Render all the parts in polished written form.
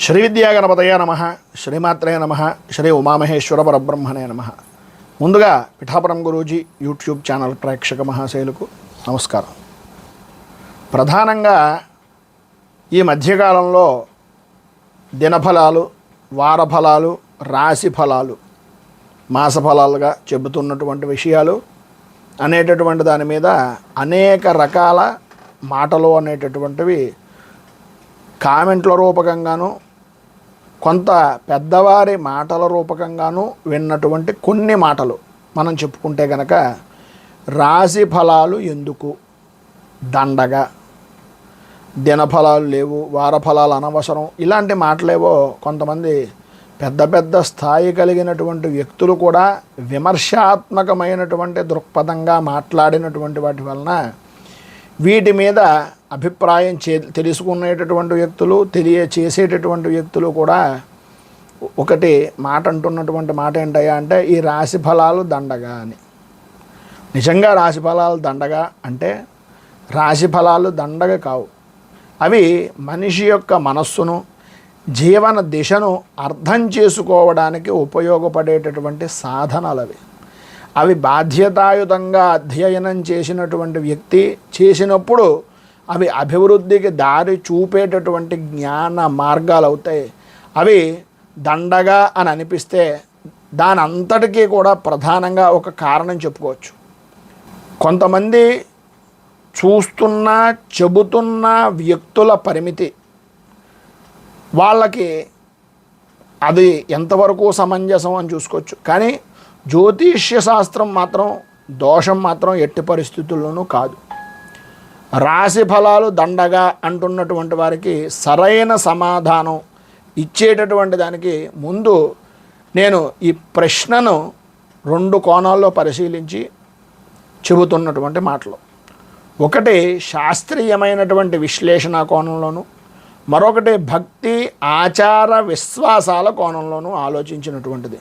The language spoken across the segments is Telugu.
శ్రీ విద్యాగణపతయ నమ, శ్రీమాత్రే నమ, శ్రీ ఉమామహేశ్వర పరబ్రహ్మణే నమ. ముందుగా పిఠాపురం గురూజీ యూట్యూబ్ ఛానల్ ప్రేక్షక మహాశైలకు నమస్కారం. ప్రధానంగా ఈ మధ్యకాలంలో దినఫలాలు, వారఫలాలు, రాశి ఫలాలు, మాస ఫలాలుగా చెబుతున్నటువంటి విషయాలు అనేటటువంటి దాని మీద అనేక రకాల మాటలు అనేటటువంటివి కామెంట్ల రూపకంగాను, కొంత పెద్దవారి మాటల రూపకంగాను విన్నటువంటి కొన్ని మాటలు మనం చెప్పుకుంటే కనుక, రాశి ఫలాలు ఎందుకు దండగా, దినఫలాలు లేవు, వారఫలాలు అనవసరం, ఇలాంటి మాటలేవో కొంతమంది పెద్ద పెద్ద స్థాయి కలిగినటువంటి వ్యక్తులు కూడా విమర్శాత్మకమైనటువంటి దృక్పథంగా మాట్లాడినటువంటి వాటి వలన వీటి మీద అభిప్రాయం తెలుసుకునేటటువంటి వ్యక్తులు, తెలియచేసేటటువంటి వ్యక్తులు కూడా ఒకటి మాట అంటున్నటువంటి మాట ఏంటయ్యా అంటే, ఈ రాశి ఫలాలు దండగా అని. నిజంగా రాశి ఫలాలు దండగా అంటే రాశి ఫలాలు దండగా కావు. అవి మనిషి యొక్క మనస్సును, జీవన దిశను అర్థం చేసుకోవడానికి ఉపయోగపడేటటువంటి సాధనాలు అవి బాధ్యతాయుతంగా అధ్యయనం చేసినటువంటి వ్యక్తి చేసినప్పుడు అవి అభివృద్ధికి దారి చూపేటటువంటి జ్ఞాన మార్గాలు అవుతాయి. అవి దండగా అని అనిపిస్తే దాని అంతటికీ కూడా ప్రధానంగా ఒక కారణం చెప్పుకోవచ్చు. కొంతమంది చూస్తున్న, చెబుతున్న వ్యక్తుల పరిమితి, వాళ్ళకి అది ఎంతవరకు సమంజసం అని చూసుకోవచ్చు. కానీ జ్యోతిష్య శాస్త్రం మాత్రం దోషం మాత్రం ఎట్టి పరిస్థితుల్లోనూ కాదు. రాశి ఫలాలు దండగా అంటున్నటువంటి వారికి సరైన సమాధానం ఇచ్చేటటువంటి దానికి ముందు నేను ఈ ప్రశ్నను రెండు కోణాల్లో పరిశీలించి చెబుతున్నటువంటి మాటలు. ఒకటి శాస్త్రీయమైనటువంటి విశ్లేషణ కోణంలోను, మరొకటి భక్తి, ఆచార, విశ్వాసాల కోణంలోనూ ఆలోచించినటువంటిది.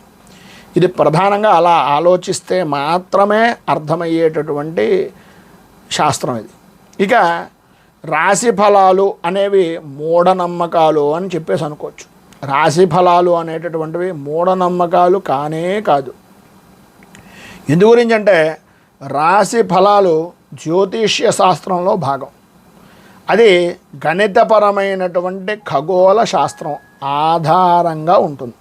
ఇది ప్రధానంగా అలా ఆలోచిస్తే మాత్రమే అర్థమయ్యేటటువంటి శాస్త్రం ఇది. ఇక రాశి ఫలాలు అనేవి మూఢనమ్మకాలు అని చెప్పేసి అనుకోవచ్చు. రాశి ఫలాలు అనేటటువంటివి మూఢనమ్మకాలు కానే కాదు. ఎందు గురించి అంటే, రాశి ఫలాలు జ్యోతిష్య శాస్త్రంలో భాగం. అది గణితపరమైనటువంటి ఖగోళ శాస్త్రం ఆధారంగా ఉంటుంది.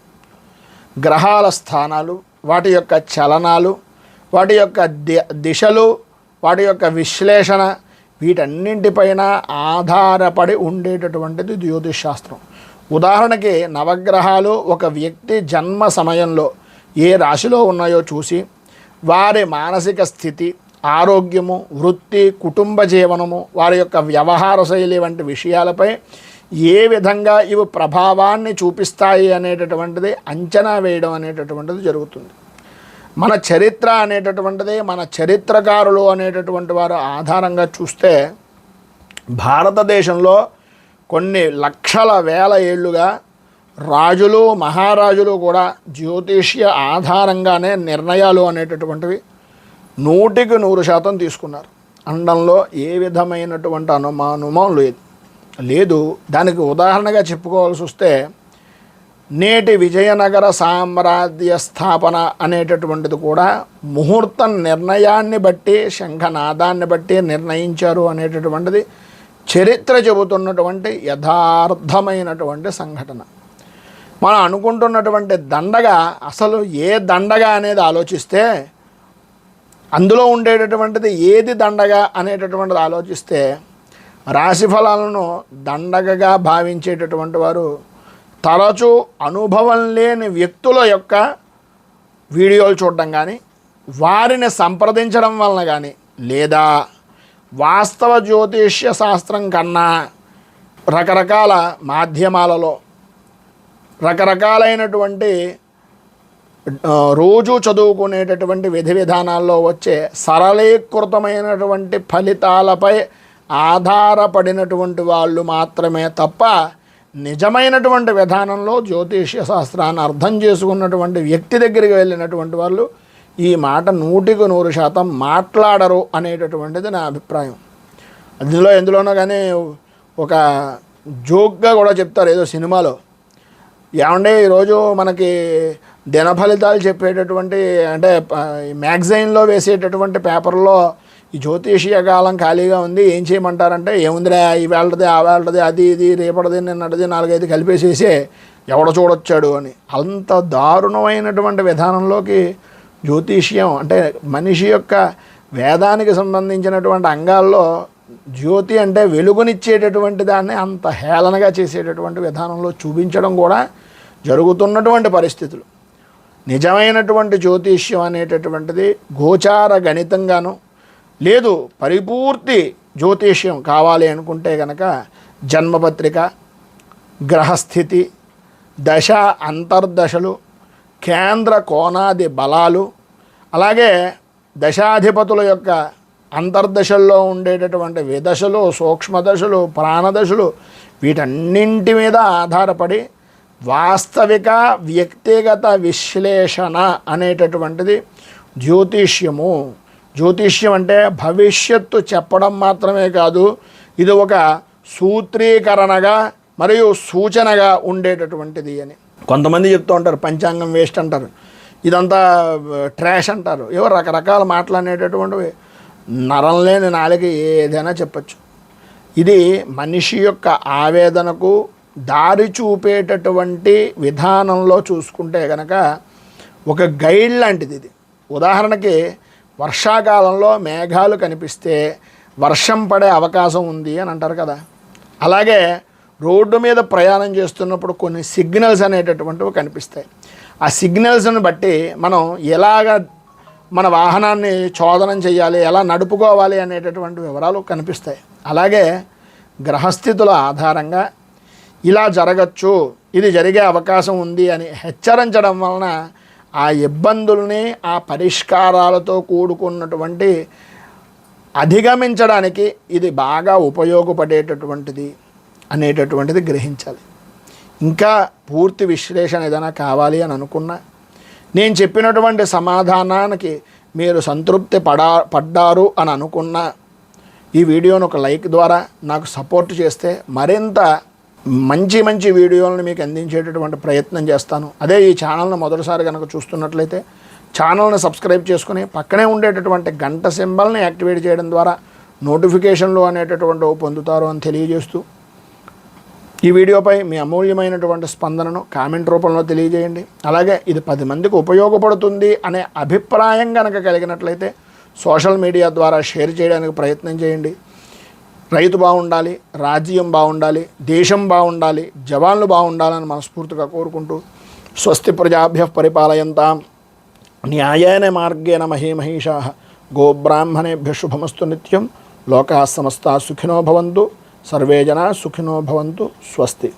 గ్రహాల స్థానాలు, వాటి యొక్క చలనాలు, వాటి యొక్క దిశలు, వాటి యొక్క విశ్లేషణ, వీటన్నింటిపైన ఆధారపడి ఉండేటటువంటిది జ్యోతిష్ శాస్త్రం. ఉదాహరణకి నవగ్రహాలు ఒక వ్యక్తి జన్మ సమయంలో ఏ రాశిలో ఉన్నాయో చూసి వారి మానసిక స్థితి, ఆరోగ్యము, వృత్తి, కుటుంబ జీవనము, వారి యొక్క వ్యవహార శైలి వంటి విషయాలపై ఏ విధంగా ఇవి ప్రభావాన్ని చూపిస్తాయి అనేటటువంటిది అంచనా వేయడం అనేటటువంటిది జరుగుతుంది. మన చరిత్ర అనేటటువంటిది, మన చరిత్రకారులు అనేటటువంటి వారు ఆధారంగా చూస్తే భారతదేశంలో కొన్ని లక్షల వేల ఏళ్ళుగా రాజులు, మహారాజులు కూడా జ్యోతిష్య ఆధారంగానే నిర్ణయాలు అనేటటువంటివి 100% తీసుకున్నారు. అనడంలో ఏ విధమైనటువంటి అనుమానం లేదు. దానికి ఉదాహరణగా చెప్పుకోవాల్సి వస్తే, నేటి విజయనగర సామ్రాజ్య స్థాపన అనేటటువంటిది కూడా ముహూర్తం నిర్ణయాన్ని బట్టి, శంఖనాదాన్ని బట్టి నిర్ణయించారు అనేటటువంటిది చరిత్ర చెబుతున్నటువంటి యథార్థమైనటువంటి సంఘటన. మనం అనుకుంటున్నటువంటి దండగా అసలు ఏ దండగా అనేది ఆలోచిస్తే, అందులో ఉండేటటువంటిది ఏది దండగా అనేటటువంటిది ఆలోచిస్తే, రాశి ఫలాలను దండగగా భావించేటటువంటి వారు తరచూ అనుభవం లేని వ్యక్తుల యొక్క వీడియోలు చూడడం కానీ, వారిని సంప్రదించడం వలన కానీ, లేదా వాస్తవ జ్యోతిష్య శాస్త్రం కన్నా రకరకాల మాధ్యమాలలో రకరకాలైనటువంటి రోజు చదువుకునేటటువంటి విధి విధానాల్లో వచ్చే సరళీకృతమైనటువంటి ఫలితాలపై ఆధారపడినటువంటి వాళ్ళు మాత్రమే తప్ప, నిజమైనటువంటి విధానంలో జ్యోతిష్య శాస్త్రాన్ని అర్థం చేసుకున్నటువంటి వ్యక్తి దగ్గరికి వెళ్ళినటువంటి వాళ్ళు ఈ మాట 100% మాట్లాడరు అనేటటువంటిది నా అభిప్రాయం. ఎందులోనో కానీ ఒక జోక్గా కూడా చెప్తారు ఏదో సినిమాలో, ఏమంటే ఈరోజు మనకి దిన ఫలితాలు చెప్పేటటువంటి అంటే మ్యాగజైన్లో వేసేటటువంటి పేపర్లో ఈ జ్యోతిషీయ కాలం ఖాళీగా ఉంది, ఏం చేయమంటారంటే ఏముందిరా ఇవాళది ఆవాళ్ళది అది ఇది రేపటిది నిన్నటిది 4-5 కలిపేసేసి ఎవడ చూడొచ్చాడు అని. అంత దారుణమైనటువంటి విధానంలోకి జ్యోతిష్యం అంటే మనిషి యొక్క వేదానికి సంబంధించినటువంటి అంగాల్లో జ్యోతి అంటే వెలుగునిచ్చేటటువంటి దాన్ని అంత హేళనగా చేసేటటువంటి విధానంలో చూపించడం కూడా జరుగుతున్నటువంటి పరిస్థితులు. నిజమైనటువంటి జ్యోతిష్యం అనేటటువంటిది గోచార గణితంగాను లేదు, పరిపూర్తి జ్యోతిష్యం కావాలి అనుకుంటే కనుక జన్మపత్రిక, గ్రహస్థితి, దశ అంతర్దశలు, కేంద్ర కోణాది బలాలు, అలాగే దశాధిపతుల యొక్క అంతర్దశల్లో ఉండేటటువంటి విదశలు, సూక్ష్మదశలు, ప్రాణదశలు, వీటన్నింటి మీద ఆధారపడి వాస్తవిక వ్యక్తిగత విశ్లేషణ అనేటటువంటిది జ్యోతిష్యము. జ్యోతిష్యం అంటే భవిష్యత్తు చెప్పడం మాత్రమే కాదు, ఇది ఒక సూత్రీకరణగా మరియు సూచనగా ఉండేటటువంటిది అని. కొంతమంది చెప్తూ ఉంటారు పంచాంగం వేస్ట్ అంటారు, ఇదంతా ట్రాష్ అంటారు, ఏవో రకరకాల మాట్లాడేటటువంటివి. నరం లేని నాలుక ఏదైనా చెప్పచ్చు. ఇది మనిషి యొక్క ఆవేదనకు దారి చూపేటటువంటి విధానంలో చూసుకుంటే కనుక ఒక గైడ్ లాంటిది ఇది. ఉదాహరణకి వర్షాకాలంలో మేఘాలు కనిపిస్తే వర్షం పడే అవకాశం ఉంది అని అంటారు కదా. అలాగే రోడ్డు మీద ప్రయాణం చేస్తున్నప్పుడు కొన్ని సిగ్నల్స్ అనేటటువంటివి కనిపిస్తాయి. ఆ సిగ్నల్స్ని బట్టి మనం ఎలాగ మన వాహనాన్ని చోదనం చేయాలి, ఎలా నడుపుకోవాలి అనేటటువంటి వివరాలు కనిపిస్తాయి. అలాగే గ్రహస్థితుల ఆధారంగా ఇలా జరగచ్చు, ఇది జరిగే అవకాశం ఉంది అని హెచ్చరించడం వలన ఆ ఇబ్బందుల్ని ఆ పరిష్కారాలతో కూడుకున్నటువంటి అధిగమించడానికి ఇది బాగా ఉపయోగపడేటటువంటిది అనేటటువంటిది గ్రహించాలి. ఇంకా పూర్తి విశ్లేషణ ఏదైనా కావాలి అని అనుకున్నా, నేను చెప్పినటువంటి సమాధానానికి మీరు సంతృప్తి పడ్డారు అని అనుకున్నా, ఈ వీడియోను ఒక లైక్ ద్వారా నాకు సపోర్ట్ చేస్తే మరింత మంచి మంచి వీడియోలను మీకు అందించేటటువంటి ప్రయత్నం చేస్తాను. అదే ఈ ఛానల్ని మొదటిసారి కనుక చూస్తున్నట్లయితే ఛానల్ని సబ్స్క్రైబ్ చేసుకుని పక్కనే ఉండేటటువంటి గంట సింబల్ని యాక్టివేట్ చేయడం ద్వారా నోటిఫికేషన్లు అనేటటువంటి పొందుతారు అని తెలియజేస్తూ, ఈ వీడియోపై మీ అమూల్యమైనటువంటి స్పందనను కామెంట్ రూపంలో తెలియజేయండి. అలాగే ఇది 10 మందికి ఉపయోగపడుతుంది అనే అభిప్రాయం కనుక కలిగినట్లయితే సోషల్ మీడియా ద్వారా షేర్ చేయడానికి ప్రయత్నం చేయండి. రైతు బాగుండాలి, రాజ్యం బాగుండాలి, దేశం బాగుండాలి, జవాన్లు బాగుండాలని మనస్ఫూర్తిగా కోరుకుంటూ స్వస్తి ప్రజాభ్యః పరిపాలయంతాం న్యాయేన మార్గేణ మహీమహీషాః గోబ్రాహ్మణేభ్యః శుభమస్తు నిత్యం. లోకాः సమస్తాः సుఖినో భవంతు. సర్వే జనాः సుఖినో భవంతు. స్వస్తి.